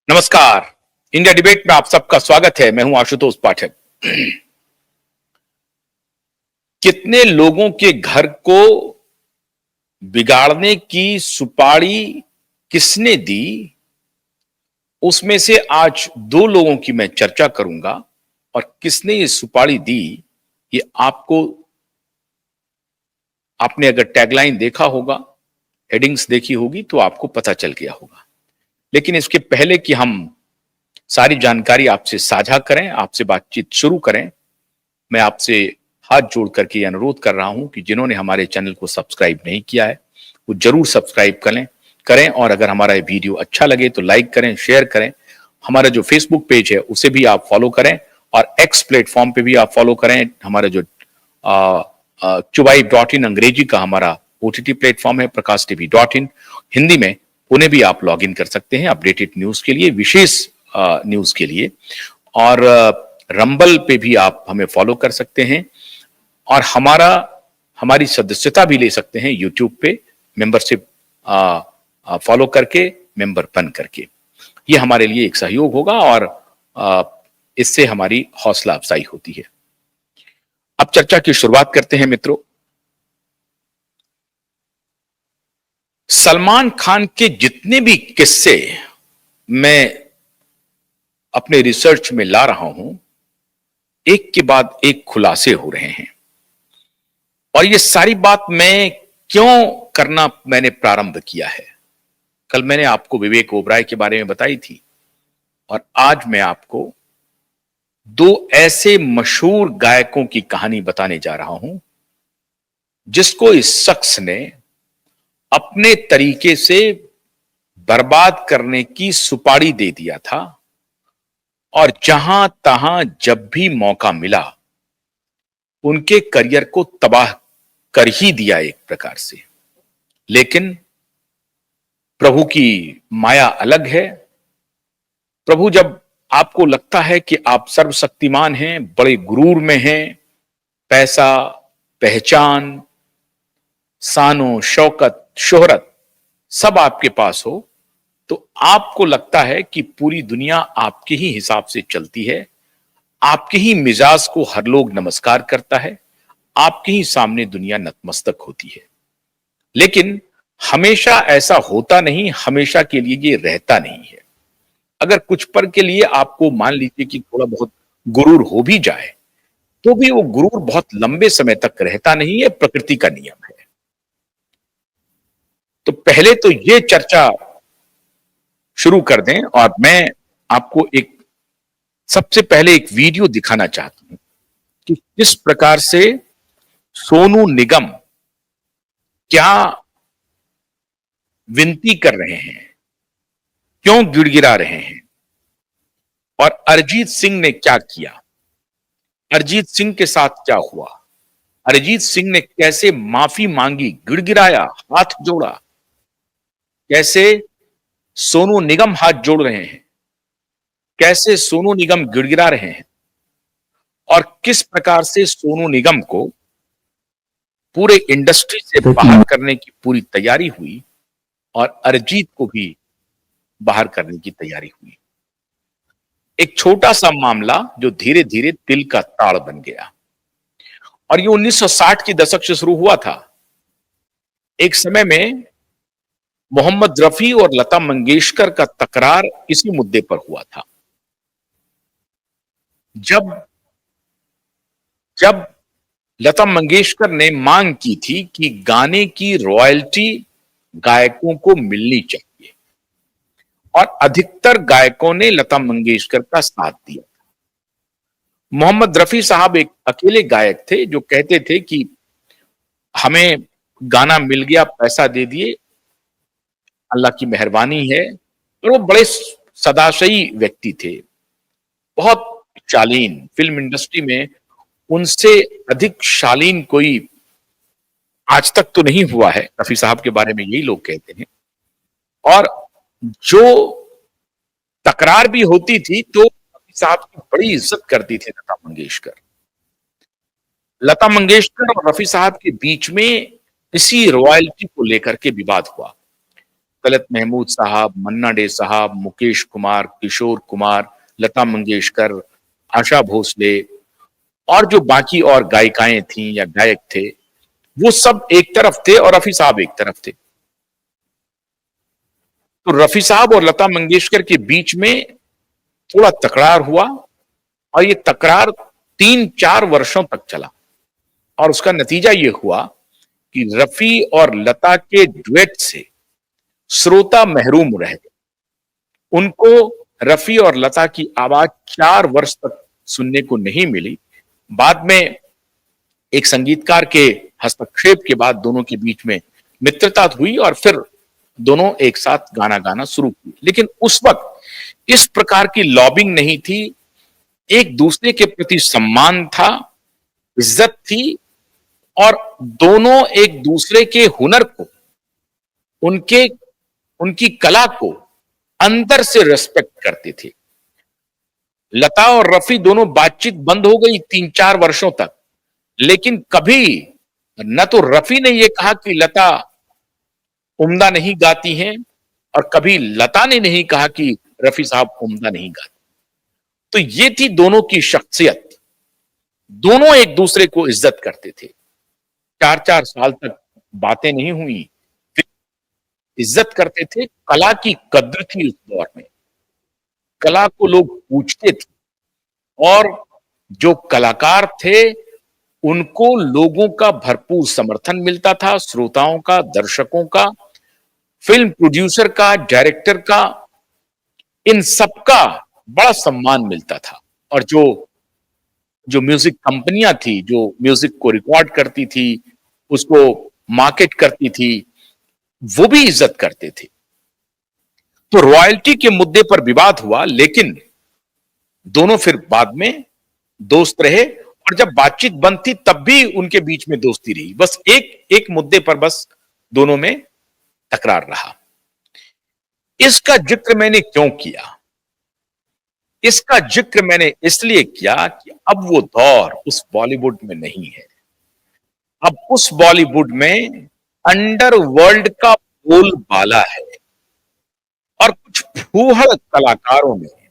नमस्कार। India debate में आप सबका स्वागत है। मैं हूं आशुतोष पाठक। कितने लोगों के घर को बिगाड़ने की सुपारी किसने दी, उसमें से आज दो लोगों की मैं चर्चा करूंगा। और किसने ये सुपारी दी, ये आपने अगर टैगलाइन देखा होगा, हेडिंग्स देखी होगी, तो आपको पता चल गया होगा। लेकिन इसके पहले कि हम सारी जानकारी आपसे साझा करें, आपसे बातचीत शुरू करें, मैं आपसे हाथ जोड़ करके अनुरोध कर रहा हूं कि जिन्होंने हमारे चैनल को सब्सक्राइब नहीं किया है वो जरूर सब्सक्राइब करें। और अगर हमारा ये वीडियो अच्छा लगे तो लाइक करें, शेयर करें। हमारा जो फेसबुक पेज है उसे भी आप फॉलो करें और एक्स प्लेटफॉर्म पे भी आप फॉलो करें। हमारा जो चुबाई.in अंग्रेजी का हमारा ओटीटी प्लेटफॉर्म है, प्रकाश टीवी.in हिंदी में, उन्हें भी आप लॉग इन कर सकते हैं अपडेटेड न्यूज के लिए, विशेष न्यूज के लिए। और रंबल पे भी आप हमें फॉलो कर सकते हैं और हमारी सदस्यता भी ले सकते हैं यूट्यूब पे, मेंबरशिप फॉलो करके, मेंबर बन करके। ये हमारे लिए एक सहयोग होगा और इससे हमारी हौसला अफजाई होती है। अब चर्चा की शुरुआत करते हैं मित्रों। सलमान खान के जितने भी किस्से मैं अपने रिसर्च में ला रहा हूं, एक के बाद एक खुलासे हो रहे हैं। और ये सारी बात मैं क्यों करना मैंने प्रारंभ किया है, कल मैंने आपको विवेक ओबराय के बारे में बताई थी और आज मैं आपको दो ऐसे मशहूर गायकों की कहानी बताने जा रहा हूं जिसको इस शख्स ने अपने तरीके से बर्बाद करने की सुपारी दे दिया था और जहां तहां जब भी मौका मिला उनके करियर को तबाह कर ही दिया एक प्रकार से। लेकिन प्रभु की माया अलग है। प्रभु जब आपको लगता है कि आप सर्वशक्तिमान हैं, बड़े गुरूर में हैं, पैसा, पहचान, शानो शौकत, शोहरत सब आपके पास हो, तो आपको लगता है कि पूरी दुनिया आपके ही हिसाब से चलती है, आपके ही मिजाज को हर लोग नमस्कार करता है, आपके ही सामने दुनिया नतमस्तक होती है। लेकिन हमेशा ऐसा होता नहीं, हमेशा के लिए ये रहता नहीं है। अगर कुछ पल के लिए आपको मान लीजिए कि थोड़ा बहुत गुरूर हो भी जाए, तो भी वो गुरूर बहुत लंबे समय तक रहता नहीं है, प्रकृति का नियम है। तो पहले तो ये चर्चा शुरू कर दें और मैं आपको सबसे पहले एक वीडियो दिखाना चाहता हूं कि किस प्रकार से सोनू निगम क्या विनती कर रहे हैं, क्यों गिड़गिड़ा रहे हैं और अरिजीत सिंह ने क्या किया, अरिजीत सिंह के साथ क्या हुआ, अरिजीत सिंह ने कैसे माफी मांगी, गिड़गिड़ाया, हाथ जोड़ा, कैसे सोनू निगम हाथ जोड़ रहे हैं, कैसे सोनू निगम गिड़गिड़ा रहे हैं और किस प्रकार से सोनू निगम को पूरे इंडस्ट्री से बाहर करने की पूरी तैयारी हुई और अरिजीत को भी बाहर करने की तैयारी हुई। एक छोटा सा मामला जो धीरे धीरे तिल का ताड़ बन गया। और ये 1960 के दशक से शुरू हुआ था। एक समय में मोहम्मद रफी और लता मंगेशकर का तकरार इसी मुद्दे पर हुआ था। जब लता मंगेशकर ने मांग की थी कि गाने की रॉयल्टी गायकों को मिलनी चाहिए और अधिकतर गायकों ने लता मंगेशकर का साथ दिया। मोहम्मद रफी साहब एक अकेले गायक थे जो कहते थे कि हमें गाना मिल गया, पैसा दे दिए, अल्लाह की मेहरबानी है। और वो बड़े सदाशयी व्यक्ति थे, बहुत शालीन। फिल्म इंडस्ट्री में उनसे अधिक शालीन कोई आज तक तो नहीं हुआ है। रफी साहब के बारे में यही लोग कहते हैं। और जो तकरार भी होती थी तो रफी साहब की बड़ी इज्जत करती थी लता मंगेशकर। लता मंगेशकर और रफी साहब के बीच में इसी रॉयल्टी को लेकर के विवाद हुआ। तलत महमूद साहब, मन्ना डे साहब, मुकेश कुमार, किशोर कुमार, लता मंगेशकर, आशा भोसले और जो बाकी और गायिकाएं थीं या गायक थे, वो सब एक तरफ थे और रफी साहब एक तरफ थे। तो रफी साहब और लता मंगेशकर के बीच में थोड़ा तकरार हुआ और ये तकरार 3-4 वर्षों तक चला और उसका नतीजा ये हुआ कि रफी और लता के डुएट से श्रोता महरूम रह गए। उनको रफी और लता की आवाज 4 वर्ष तक सुनने को नहीं मिली। बाद में एक संगीतकार के हस्तक्षेप के बाद दोनों के बीच में मित्रता हुई और फिर दोनों एक साथ गाना गाना शुरू किए। लेकिन उस वक्त इस प्रकार की लॉबिंग नहीं थी, एक दूसरे के प्रति सम्मान था, इज्जत थी और दोनों एक दूसरे के हुनर को, उनके उनकी कला को अंदर से रेस्पेक्ट करते थे। लता और रफी दोनों बातचीत बंद हो गई 3-4 वर्षों तक, लेकिन कभी न तो रफी ने यह कहा कि लता उम्दा नहीं गाती हैं और कभी लता ने नहीं कहा कि रफी साहब उम्दा नहीं गाते। तो ये थी दोनों की शख्सियत। दोनों एक दूसरे को इज्जत करते थे। 4-4 साल तक बातें नहीं हुई, फिर इज्जत करते थे। कला की कद्र थी उस दौर में, कला को लोग पूछते थे और जो कलाकार थे उनको लोगों का भरपूर समर्थन मिलता था, श्रोताओं का, दर्शकों का, फिल्म प्रोड्यूसर का, डायरेक्टर का, इन सबका बड़ा सम्मान मिलता था। और जो जो म्यूजिक कंपनियां थी, जो म्यूजिक को रिकॉर्ड करती थी, उसको मार्केट करती थी, वो भी इज्जत करते थे। तो रॉयल्टी के मुद्दे पर विवाद हुआ, लेकिन दोनों फिर बाद में दोस्त रहे और जब बातचीत बंद थी तब भी उनके बीच में दोस्ती रही। बस एक एक मुद्दे पर बस दोनों में तकरार रहा। इसका जिक्र मैंने क्यों किया? इसका जिक्र मैंने इसलिए किया कि अब वो दौर उस बॉलीवुड में नहीं है। अब उस बॉलीवुड में अंडरवर्ल्ड का बोलबाला है और कुछ फूहड़ कलाकारों ने,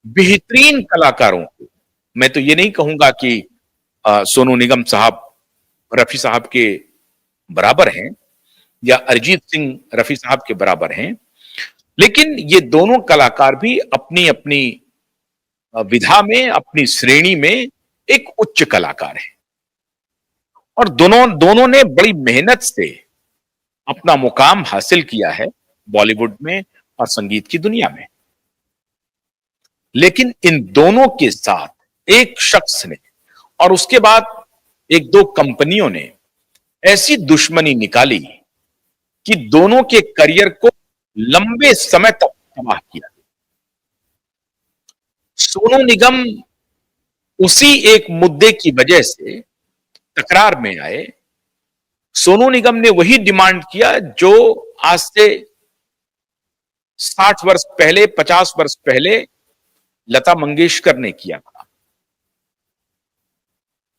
बेहतरीन कलाकारों को, मैं तो ये नहीं कहूंगा कि सोनू निगम साहब रफी साहब के बराबर हैं या अरिजीत सिंह रफी साहब के बराबर हैं, लेकिन ये दोनों कलाकार भी अपनी अपनी विधा में, अपनी श्रेणी में एक उच्च कलाकार हैं और दोनों दोनों ने बड़ी मेहनत से अपना मुकाम हासिल किया है बॉलीवुड में और संगीत की दुनिया में। लेकिन इन दोनों के साथ एक शख्स ने और उसके बाद एक दो कंपनियों ने ऐसी दुश्मनी निकाली कि दोनों के करियर को लंबे समय तक तबाह किया। सोनू निगम उसी एक मुद्दे की वजह से तकरार में आए। सोनू निगम ने वही डिमांड किया जो आज से 60 वर्ष पहले, 50 वर्ष पहले लता मंगेशकर ने किया था।